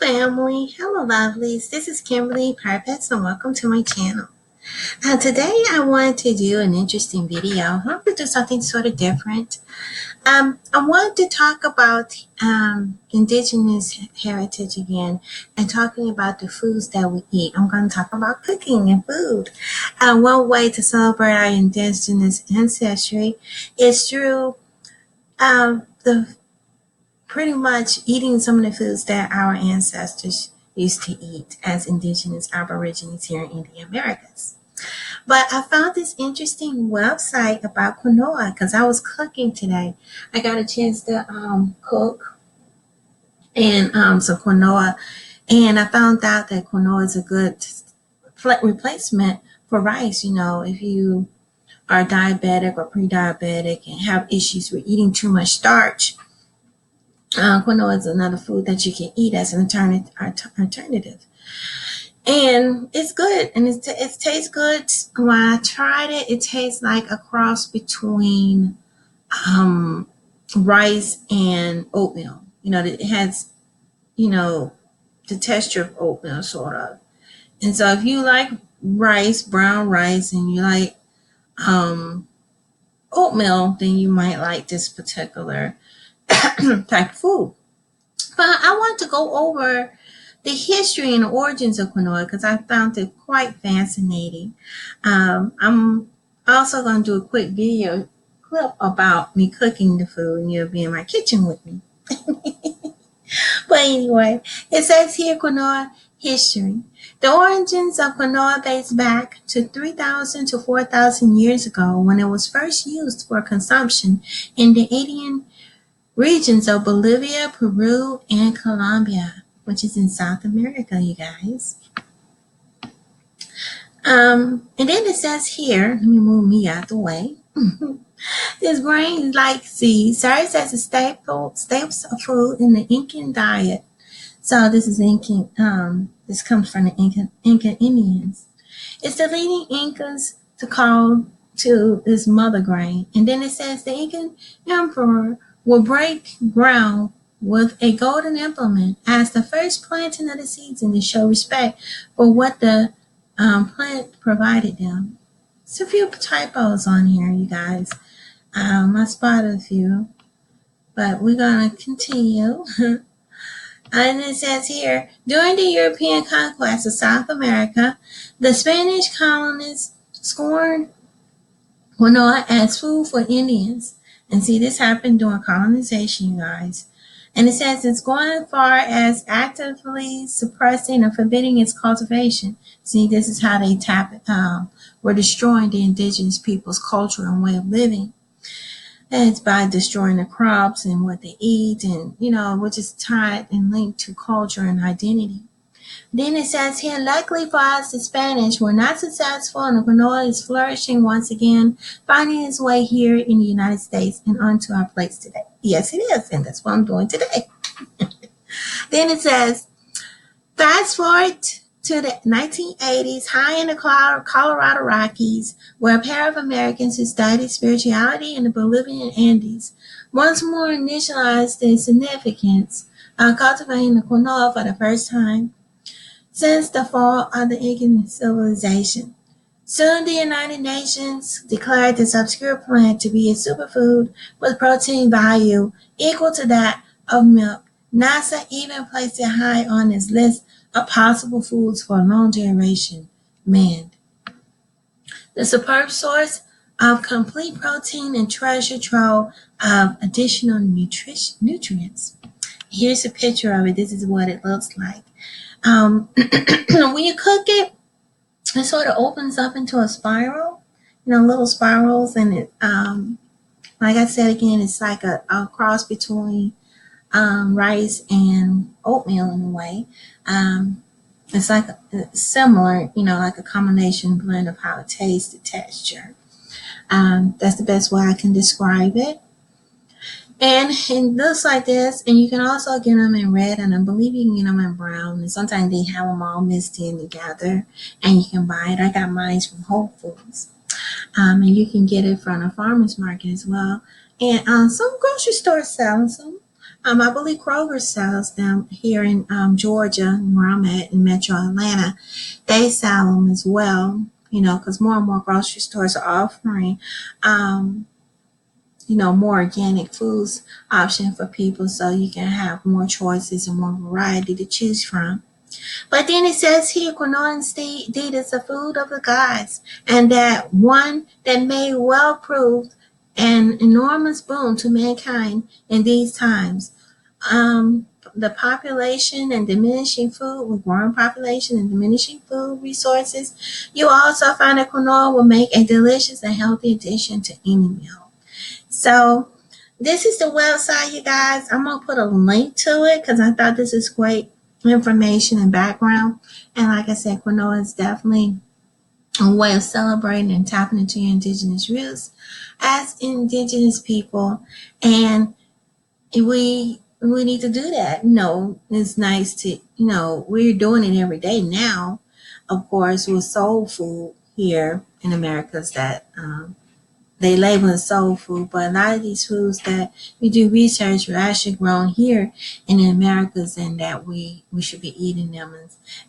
family. Hello, lovelies. This is Kimberly Purpose, and welcome to my channel. Today, I wanted to do an interesting video. I want to do something sort of different. I wanted to talk about Indigenous heritage again and talking about the foods that we eat. I'm going to talk about cooking and food. One way to celebrate our Indigenous ancestry is through the pretty much eating some of the foods that our ancestors used to eat as indigenous aborigines here in the Americas. But I found this interesting website about quinoa because I was cooking today. I got a chance to cook and some quinoa, and I found out that quinoa is a good replacement for rice. You know, if you are diabetic or pre-diabetic and have issues with eating too much starch, quinoa is another food that you can eat as an alternative. And it's good, and it tastes good. When I tried it, it tastes like a cross between rice and oatmeal. You know, it has, the texture of oatmeal, sort of. And so if you like rice, brown rice, and you like oatmeal, then you might like this particular type of food. But I want to go over the history and origins of quinoa because I found it quite fascinating. I'm also going to do a quick video clip about me cooking the food, and you'll be in my kitchen with me. But anyway, it says here Quinoa History. The origins of quinoa dates back to 3,000 to 4,000 years ago when it was first used for consumption in the Andean regions of Bolivia, Peru, and Colombia, which is in South America, you guys. And then it says here, let me move me out the way. This grain-like seed serves as a staple of food in the Incan diet. So this is Incan. This comes from the Incan Indians. It's the leading Incas to call to this mother grain. And then it says the Incan emperor will break ground with a golden implement as the first planting of the season to show respect for what the plant provided them. It's a few typos on here, you guys. I spotted a few, but we're going to continue. And it says here, during the European conquest of South America, the Spanish colonists scorned quinoa as food for Indians. And see, this happened during colonization, you guys. And it says it's going as far as actively suppressing and forbidding its cultivation. See, this is how they were destroying the indigenous people's culture and way of living. And it's by destroying the crops and what they eat, and which is tied and linked to culture and identity. Then it says here, luckily for us, the Spanish were not successful, and the quinoa is flourishing once again, finding its way here in the United States and onto our plates today. Yes, it is, and that's what I'm doing today. Then it says, fast forward to the 1980s, high in the Colorado Rockies, where a pair of Americans who studied spirituality in the Bolivian Andes once more initialized the significance of cultivating the quinoa for the first time since the fall of the Incan civilization. Soon the United Nations declared this obscure plant to be a superfood with protein value equal to that of milk. NASA even placed it high on its list of possible foods for long duration man. The superb source of complete protein and treasure trove of additional nutrients. Here's a picture of it. This is what it looks like. When you cook it, it sort of opens up into a spiral, little spirals, and it, like I said again, it's like a cross between rice and oatmeal in a way. It's like similar, like a combination blend of how it tastes, the texture. That's the best way I can describe it. And it looks like this, and you can also get them in red, and I believe you can get them in brown. And sometimes they have them all mixed in together, and you can buy it. I got mine from Whole Foods. And you can get it from a farmer's market as well. And some grocery stores sell some. I believe Kroger sells them here in Georgia, where I'm at in Metro Atlanta. They sell them as well, because more and more grocery stores are offering, um, more organic foods option for people so you can have more choices and more variety to choose from. But then it says here, quinoa indeed is the food of the gods, and that one that may well prove an enormous boon to mankind in these times. Um, the population and diminishing food, with growing population and diminishing food resources, you also find that quinoa will make a delicious and healthy addition to any meal. So this is the website, you guys. I'm gonna put a link to it because I thought this is great information and background. And like I said, quinoa is definitely a way of celebrating and tapping into your indigenous roots as indigenous people. And we need to do that. It's nice to, we're doing it every day now, of course, with soul food here in America's that they label it soul food, but a lot of these foods that we do research are actually grown here in the Americas, and that we should be eating them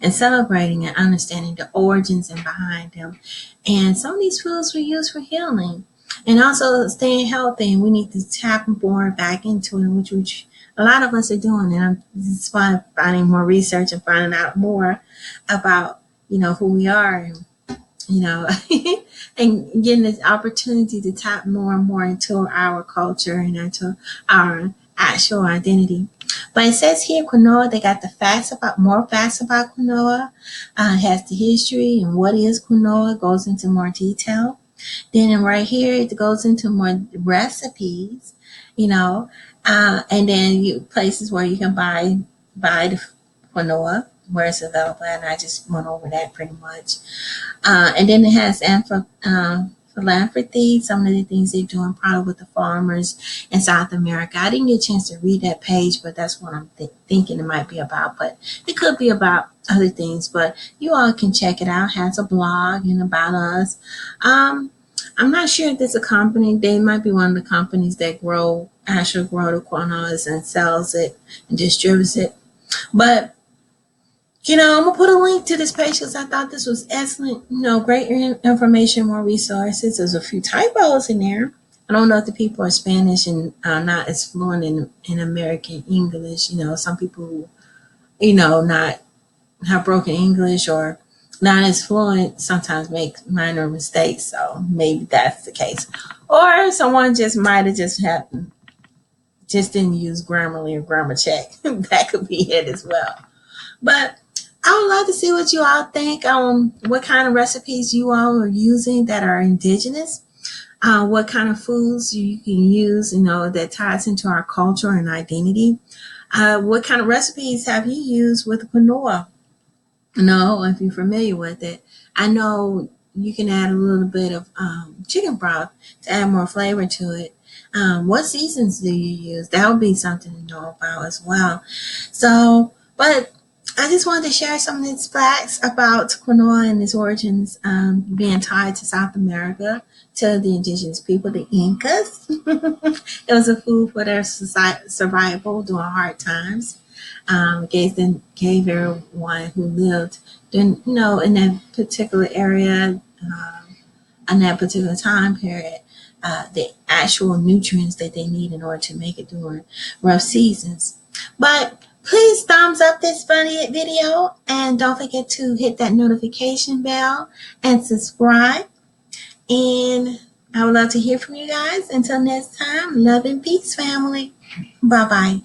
and celebrating and understanding the origins and behind them. And some of these foods we use for healing and also staying healthy, and we need to tap more back into it, which a lot of us are doing. And it's fun finding more research and finding out more about who we are, and you know, and getting this opportunity to tap more and more into our culture and into our actual identity. But it says here, quinoa, they got the more facts about quinoa, has the history and what is quinoa, goes into more detail. Then right here, it goes into more recipes, and then places where you can buy the quinoa, where it's available, and I just went over that pretty much. And then it has philanthropy, some of the things they're doing probably with the farmers in South America. I didn't get a chance to read that page, but that's what I'm thinking it might be about. But it could be about other things. But you all can check it out. It has a blog and about us. I'm not sure if it's a company. They might be one of the companies that actually grow the quinoas and sells it and distributes it. But I'm gonna put a link to this page because I thought this was excellent. Great information, more resources. There's a few typos in there. I don't know if the people are Spanish and not as fluent in American English. Some people who, not have broken English or not as fluent sometimes make minor mistakes. So maybe that's the case. Or someone just might have just didn't use Grammarly or Grammar Check. That could be it as well. But I would love to see what you all think. What kind of recipes you all are using that are indigenous. What kind of foods you can use, that ties into our culture and identity. What kind of recipes have you used with quinoa? If you're familiar with it. I know you can add a little bit of chicken broth to add more flavor to it. What seasons do you use? That would be something to know about as well. So, but I just wanted to share some of these facts about quinoa and its origins being tied to South America, to the indigenous people, the Incas. It was a food for their survival during hard times. Gave everyone who lived in that particular area, in that particular time period, the actual nutrients that they need in order to make it during rough seasons. But please thumbs up this funny video, and don't forget to hit that notification bell and subscribe. And I would love to hear from you guys. Until next time, love and peace, family. Bye bye.